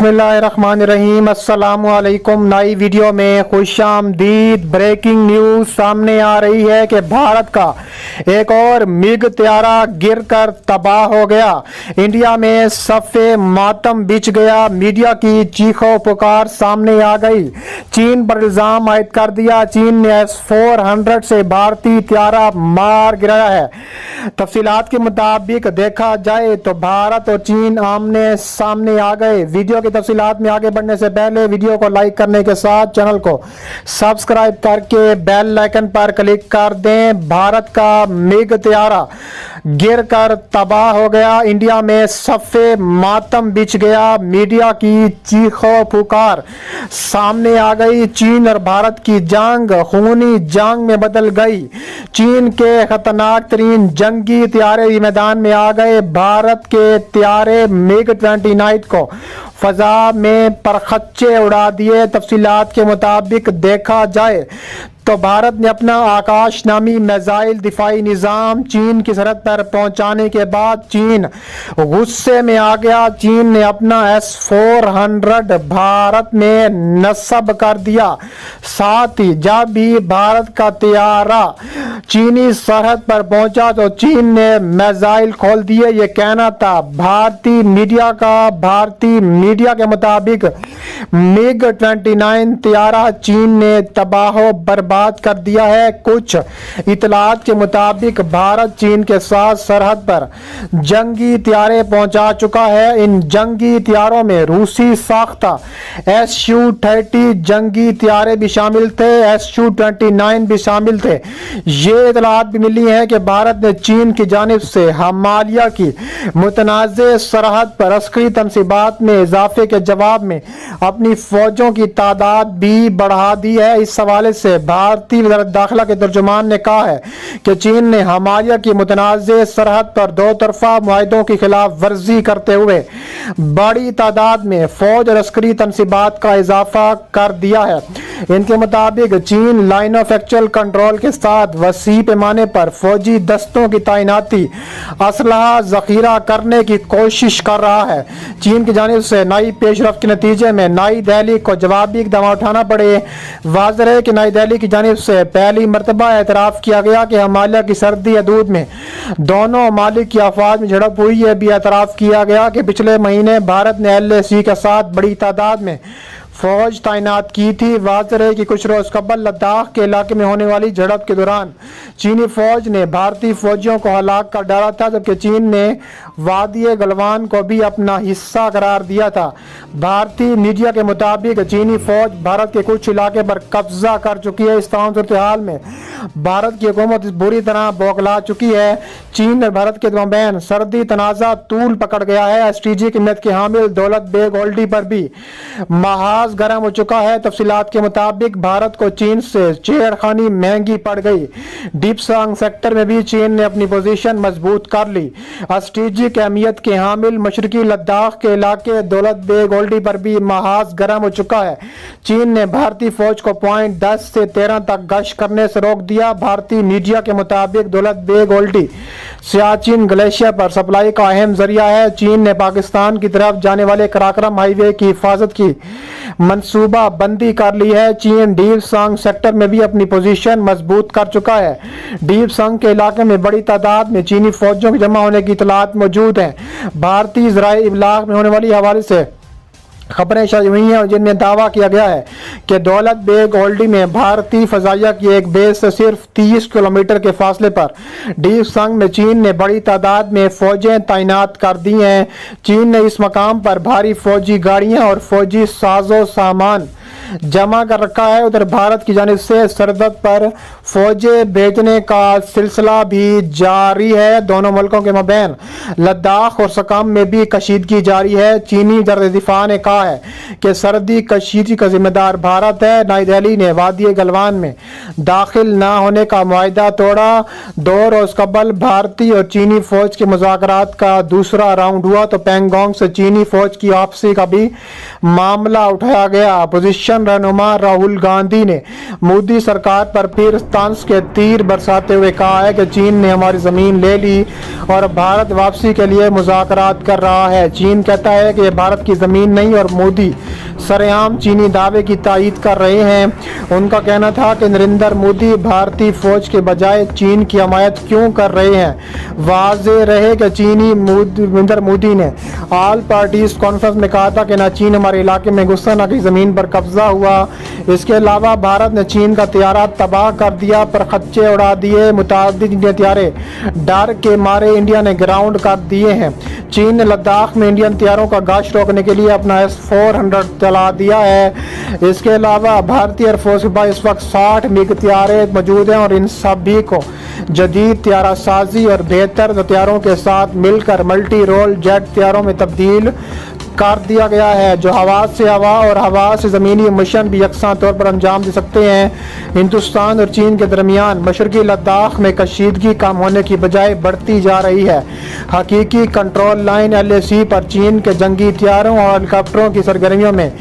बिस्मिल्लाहिर्रहमानिर्रहीम। अस्सलाम वालेकुम। नई वीडियो में खुश आमदीद। ब्रेकिंग न्यूज़ सामने आ रही है कि भारत का एक और मिग त्यारा गिरकर तबाह हो गया। इंडिया में सफ़े मातम बिछ गया। मीडिया की चीखों पुकार सामने आ गई। चीन पर इल्ज़ाम आयद कर दिया। चीन ने S-400 से भारतीय त्यारा मार गिराया है। तफसीलात के मुताबिक देखा जाए तो भारत और चीन आमने सामने आ गए। वीडियो की तफसीलात में आगे बढ़ने से पहले वीडियो को लाइक करने के साथ चैनल को सब्सक्राइब करके बेल आइकन पर क्लिक कर दें। भारत का मिग त्यारा गिरकर तबाह हो गया। इंडिया में सफ़े मातम बिछ गया। मीडिया की चीखों पुकार सामने आ गई। चीन और भारत की जंग खूनी जंग में बदल गई। चीन के खतरनाक तरीन जंगी त्यारे मैदान में आ गए। भारत के त्यारे मिग 29 को फजा में परखच्चे उड़ा दिए। तफसीलात के मुताबिक देखा जाए तो भारत ने अपना आकाश नामी मिसाइल दिफाई निज़ाम चीन की सरहद पर पहुंचाने के बाद चीन गुस्से में आ गया। चीन ने अपना S-400 भारत में नस्ब कर दिया। साथ ही जब भी भारत का त्यारा चीनी सरहद पर पहुंचा तो चीन ने मिसाइल खोल दिए। ये कहना था भारतीय मीडिया का। भारतीय मीडिया के मुताबिक मिग 29 त्यारा चीन ने तबाह बर्बाद कर दिया है। कुछ इतलात के मुताबिक भारत चीन के साथ सरहद पर जंगी त्यारे पहुंचा चुका है। इन जंगी त्यारों में रूसी साख्ता Su-30 जंगी त्यारे भी शामिल थे। Su-29 भी शामिल थे। ये इतलात भी मिली है कि भारत ने चीन की जानिब से हिमालय की मुतनाज़े सरहद पर अस्करी तनसीबात में इजाफे के जवाब में अपनी फौजों की तादाद भी बढ़ा दी है। इस हवाले से भारतीय वज़ारत दाखिला के तर्जुमान ने कहा है कि चीन ने हिमालय की मुतनाज़े सरहद पर दो तरफा मुआहदों की खिलाफ वर्जी करते हुए बड़ी तादाद में फौज और अस्करी तनसीबात का इजाफा कर दिया है। इनके मुताबिक चीन लाइन ऑफ एक्चुअल कंट्रोल के साथ वसी पैमाने पर फौजी दस्तों की तैनाती असलहा जखीरा करने की कोशिश कर रहा है। चीन की जानिब से नई पेशरफ्त के नतीजे में नई दिल्ली को जवाबी इक़दाम उठाना पड़े। वाज़ेह है कि नई दिल्ली की जानिब से पहली मरतबा एतराफ़ किया गया कि हिमालय की सर्दी हदूद में दोनों ममालिक की अफवाज में झड़प हुई है। भी एतराफ़ किया गया कि पिछले महीने भारत ने LAC के साथ बड़ी तादाद में फौज तैनात की थी। वाज़ेह है कि कुछ रोज कबल लद्दाख के इलाके में होने वाली झड़प के दौरान चीनी फौज ने भारतीय फौजियों को हलाक कर डाला था, जबकि चीन ने वादी गलवान को भी अपना हिस्सा करार दिया था। भारतीय मीडिया के मुताबिक चीनी फौज भारत के कुछ इलाके पर कब्जा कर चुकी है। इस तमाम सूरत हाल में भारत की हुकूमत बुरी तरह बौखला चुकी है। चीन और भारत के दरमियान सर्दी तनाज़ा तूल पकड़ गया है। STG की मियत के हामिल दौलत बेग ओल्डी पर भी महाज गर्म हो चुका है। तफसीलात के मुताबिक भारत को चीन से छेड़खानी महंगी पड़ गई। डीपसांग सेक्टर में भी चीन ने अपनी पोजीशन मजबूत कर ली। STG की अहमियत के हामिल मशरकी लद्दाख के इलाके दौलत बेग ओल्डी पर भी महाज गर्म हो चुका है। चीन ने भारतीय फौज को पॉइंट 10 से 13 तक गश्त करने से रोक दिया। भारतीय मीडिया के मुताबिक दौलत बेग ओल्डी सियाचिन ग्लेशियर पर सप्लाई का अहम जरिया है। चीन ने पाकिस्तान की तरफ जाने वाले कराक्रम हाईवे की हिफाजत की मंसूबा बंदी कर ली है। चीन डीप सांग सेक्टर में भी अपनी पोजीशन मजबूत कर चुका है। डीप सांग के इलाके में बड़ी तादाद में चीनी फौजियों के जमा होने की इतलात मौजूद हैं। भारतीय ज़राए इब्लाग में होने वाली हवाले से खबरें शाया हुई हैं जिनमें दावा किया गया है कि दौलत बेग ओल्डी में भारतीय फजाइया की एक बेस से सिर्फ 30 किलोमीटर के फासले पर डीप संग में चीन ने बड़ी तादाद में फौजें तैनात कर दी हैं। चीन ने इस मकाम पर भारी फौजी गाड़ियां और फौजी साजो सामान जमा कर रखा है। उधर भारत की जानिब से सरहद पर फौजें भेजने का सिलसिला भी जारी है। दोनों मुल्कों के मबैन लद्दाख और सकम में भी कशीदगी जारी है। चीनी वज़ीर दिफा ने कहा है कि सर्दी कशीदगी का जिम्मेदार भारत है। नई दिल्ली ने वादी गलवान में दाखिल न होने का मुआहदा तोड़ा। 2 रोज कबल भारतीय और चीनी फौज के मुज़ाकरात का दूसरा राउंड हुआ तो पैंगोंग से चीनी फौज की वापसी का भी मामला उठाया गया। अपोजिशन रहनुमा राहुल गांधी ने मोदी सरकार पर फिर तंज के तीर बरसाते हुए कहा है कि चीन ने हमारी जमीन ले ली और भारत वापसी के लिए मुज़ाकरात कर रहा है। चीन कहता है कि यह भारत की जमीन नहीं और मोदी सरेआम चीनी दावे की तायीद कर रहे हैं। उनका कहना था कि नरेंद्र मोदी भारतीय फौज के बजाय चीन की हमायत क्यों कर रहे हैं। वाज़ेह रहे कि नरेंद्र मोदी ने ऑल पार्टीज कॉन्फ्रेंस में कहा था कि ना चीन हमारे इलाके में घुसा, ना कि ज़मीन पर कब्जा हुआ। इसके अलावा भारत ने चीन का तैयारा तबाह कर दिया, पर खच्चे उड़ा दिए। मुतादिद इंडियन तैयारे डर के मारे इंडिया ने ग्राउंड कर दिए हैं। चीन ने लद्दाख में इंडियन तैयारों का गश्त रोकने के लिए अपना S-400 चला दिया है। इसके अलावा भारतीय एयरफोर्स के पास इस वक्त 60 मिग तैयारे मौजूद हैं और इन सभी को जदीद तैयारा साजी और बेहतर हथियारों के साथ मिलकर मल्टी रोल जेट तैयारों में तब्दील कर दिया गया है, जो हवा से हवा और हवा से ज़मीनी मिशन भी यकसां तौर पर अंजाम दे सकते हैं। हिंदुस्तान और चीन के दरमियान मशरकी लद्दाख में कशीदगी कम होने की बजाय बढ़ती जा रही है। हकीकी कंट्रोल लाइन LAC पर चीन के जंगी हथियारों और हेलीकॉप्टरों की सरगर्मियों में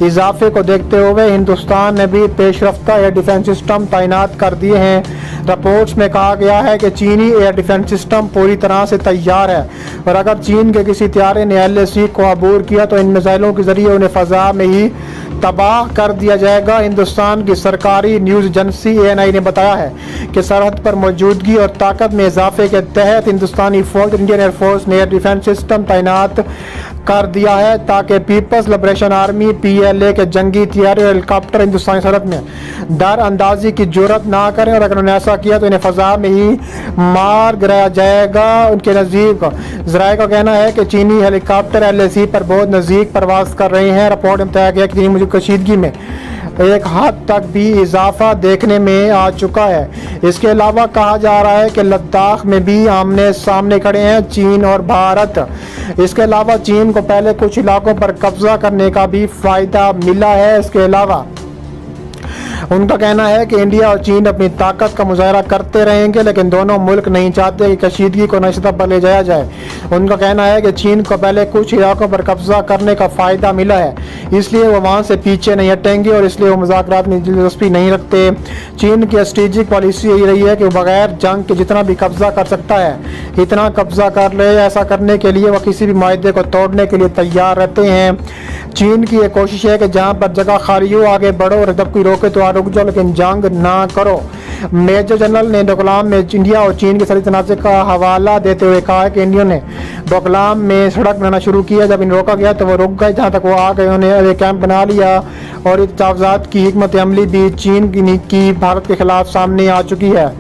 इजाफे को देखते हुए हिंदुस्तान ने भी पेशरफ्ता एयर डिफेंस सिस्टम तैनात कर दिए हैं। रिपोर्ट्स में कहा गया है कि चीनी एयर डिफेंस सिस्टम पूरी तरह से तैयार है और अगर चीन के किसी तैयारे ने LAC को अबूर किया तो इन मिसाइलों के जरिए उन्हें फ़ज़ा में ही तबाह कर दिया जाएगा। हिंदुस्तान की सरकारी न्यूज़ एजेंसी ANI ने बताया है कि सरहद पर मौजूदगी और ताकत में इजाफे के तहत हिंदुस्तानी फौज इंडियन एयरफोर्स ने एयर डिफेंस सिस्टम तैनात कर दिया है ताकि पीपल्स लिबरेशन आर्मी PLA के जंगी तैयारे और हेलीकॉप्टर हिंदुस्तानी सरहद में दर अंदाजी की जरूरत ना करें और अगर उन्होंने ऐसा किया तो इन्हें फ़ज़ा में ही मार गिराया जाएगा। उनके नज़दीक ज़राए का कहना है कि चीनी हेलीकॉप्टर LAC पर बहुत नज़दीक परवाज़ कर रहे हैं। रिपोर्ट में बताया गया कि चीनी मुझे कशीदगी में एक हद तक भी इजाफा देखने में आ चुका है। इसके अलावा कहा जा रहा है कि लद्दाख में भी आमने सामने खड़े हैं चीन और भारत। इसके अलावा चीन को पहले कुछ इलाकों पर कब्जा करने का भी फ़ायदा मिला है। इसके अलावा उनका कहना है कि इंडिया और चीन अपनी ताकत का मुजाहरा करते रहेंगे, लेकिन दोनों मुल्क नहीं चाहते कि कशीदगी को नई सतह पर ले जाया जाए। उनका कहना है कि चीन को पहले कुछ इलाकों पर कब्जा करने का फ़ायदा मिला है, इसलिए वो वहाँ से पीछे नहीं हटेंगे और इसलिए वो मुज़ाकरात में दिलचस्पी नहीं रखते। चीन की स्ट्रेटेजिक पॉलिसी यही रही है कि वो बगैर जंग के जितना भी कब्जा कर सकता है इतना कब्जा कर ले। ऐसा करने के लिए वह किसी भी माहदे को तोड़ने के लिए तैयार रहते हैं। चीन की ये कोशिश है कि जहाँ पर जगह खाली हो आगे बढ़ो और जब कोई रोके तो रुक जाओ, लेकिन जंग ना करो। मेजर जनरल ने डोकलाम में इंडिया और चीन के सरी तनाज़े का हवाला देते हुए कहा है कि इंडिया ने डोकलाम में सड़क बनाना शुरू किया, जब इन्हें रोका गया तो वो रुक गए, जहाँ तक वो आ गए उन्होंने कैंप बना लिया और तजावुज़ात की हिकमत अमली भी चीन की भारत के खिलाफ सामने आ चुकी है।